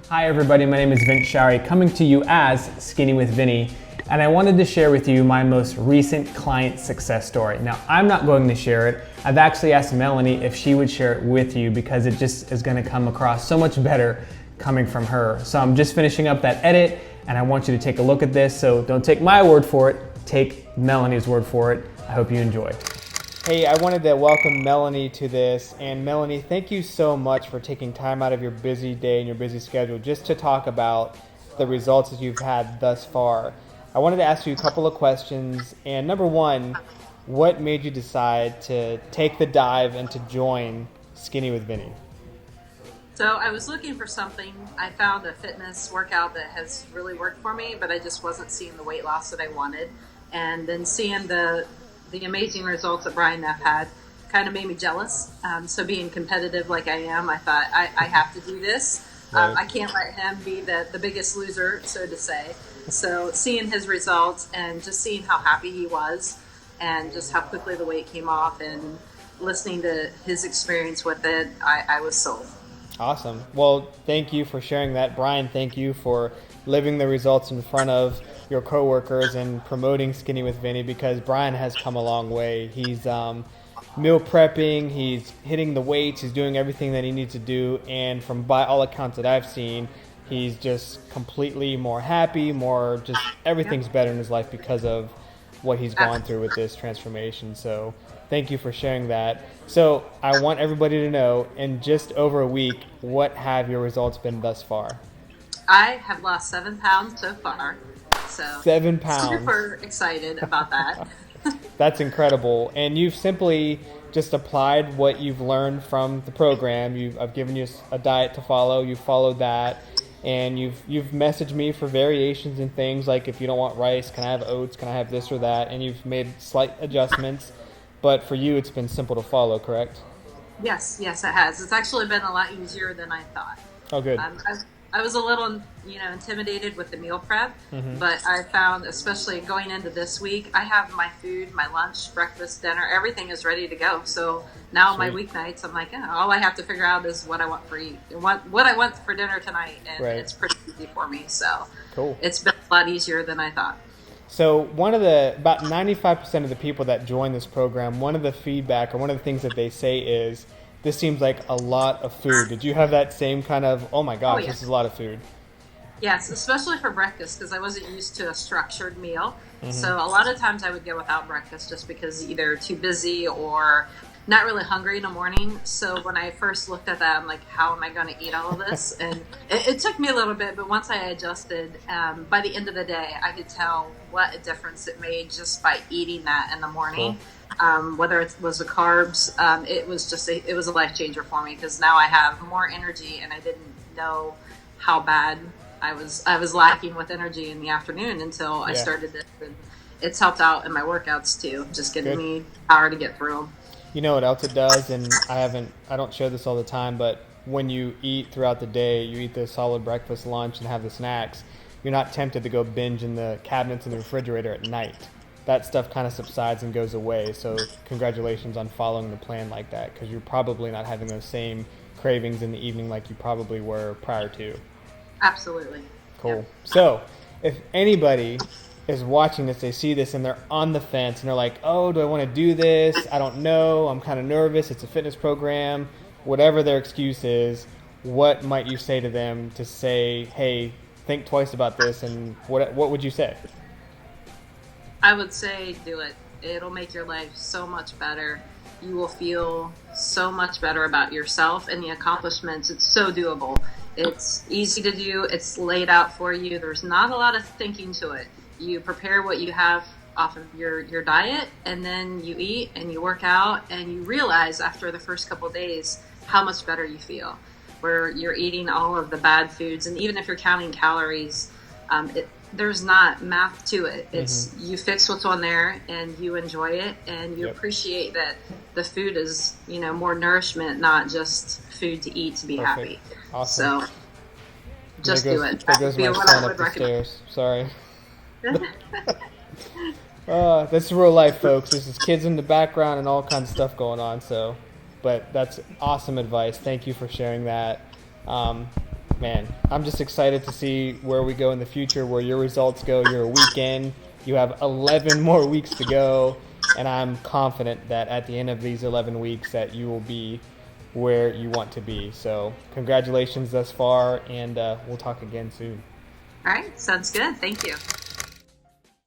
Hi everybody, my name is Vince Shari, coming to you as Skinny with Vinny, and I wanted to share with you my most recent client success story. Now, I'm not going to share it. I've actually asked Melanie if she would share it with you because it just is going to come across so much better coming from her. So I'm just finishing up that edit, and I want you to take a look at this, so don't take my word for it, take Melanie's word for it. I hope you enjoy. Hey, I wanted to welcome Melanie to this, and Melanie, thank you so much for taking time out of your busy day and your busy schedule just to talk about the results that you've had thus far. I wanted to ask you a couple of questions, and number one, what made you decide to take the dive and to join Skinny with Vinny? So I was looking for something. I found a fitness workout that has really worked for me, but I just wasn't seeing the weight loss that I wanted. And then seeing the amazing results that Brian Neff had kind of made me jealous. So being competitive like I am, I thought I have to do this. Right. I can't let him be the biggest loser, so to say. So seeing his results and just seeing how happy he was and just how quickly the weight came off and listening to his experience with it, I was sold. Awesome. Well, thank you for sharing that. Brian, thank you for living the results in front of your coworkers and promoting Skinny with Vinny, because Brian has come a long way. He's meal prepping, he's hitting the weights, he's doing everything that he needs to do, and from by all accounts that I've seen, he's just completely more happy, more just everything's better in his life because of what he's gone through with this transformation. So thank you for sharing that. So I want everybody to know, in just over a week, what have your results been thus far? I have lost 7 pounds so far. So 7 pounds. Super excited about that. That's incredible. And you've simply just applied what you've learned from the program. I've given you a diet to follow. You've followed that. And you've messaged me for variations and things like, if you don't want rice, can I have oats? Can I have this or that? And you've made slight adjustments. But for you, it's been simple to follow, correct? Yes, it has. It's actually been a lot easier than I thought. Oh, good. I was a little, intimidated with the meal prep, but I found, especially going into this week, I have my food, my lunch, breakfast, dinner, everything is ready to go. So now Sweet. My weeknights, I'm like, all I have to figure out is what I want for what I want for dinner tonight, and Right. It's pretty easy for me. So Cool. It's been a lot easier than I thought. So about 95% of the people that join this program, one of the feedback or one of the things that they say is, this seems like a lot of food. Did you have that same kind of, oh my gosh, yeah. This is a lot of food? Yes, especially for breakfast, because I wasn't used to a structured meal. So a lot of times I would go without breakfast just because either too busy or not really hungry in the morning. So when I first looked at that, I'm like, how am I going to eat all of this? And it took me a little bit, but once I adjusted, by the end of the day, I could tell what a difference it made just by eating that in the morning. Cool. Whether it was the carbs, it was a life changer for me, because now I have more energy, and I didn't know how bad I was lacking with energy in the afternoon until I started this. And it's helped out in my workouts too, just giving me power to get through them. You know what else it does, and I don't share this all the time, but when you eat throughout the day, you eat the solid breakfast, lunch, and have the snacks, you're not tempted to go binge in the cabinets in the refrigerator at night. That stuff kind of subsides and goes away. So congratulations on following the plan like that, because you're probably not having those same cravings in the evening like you probably were prior to. Absolutely. Cool. Yep. So if anybody is watching this, they see this and they're on the fence and they're like, oh, do I want to do this? I don't know. I'm kind of nervous. It's a fitness program. Whatever their excuse is, what might you say to them to say, hey, think twice about this? And what would you say? I would say do it. It'll make your life so much better. You will feel so much better about yourself and the accomplishments. It's so doable. It's easy to do. It's laid out for you. There's not a lot of thinking to it. You prepare what you have off of your diet, and then you eat and you work out, and you realize after the first couple of days how much better you feel, where you're eating all of the bad foods. And even if you're counting calories, there's not math to it. It's you fix what's on there and you enjoy it, and you appreciate that the food is, more nourishment, not just food to eat to be happy. Awesome. So just do it. There goes my son up the stairs. Sorry. That's real life, folks. There's kids in the background and all kinds of stuff going on. But that's awesome advice. Thank you for sharing that. Man, I'm just excited to see where we go in the future, where your results go. You're a week in. You have 11 more weeks to go, and I'm confident that at the end of these 11 weeks that you will be where you want to be. So congratulations thus far, and we'll talk again soon. All right, sounds good. Thank you.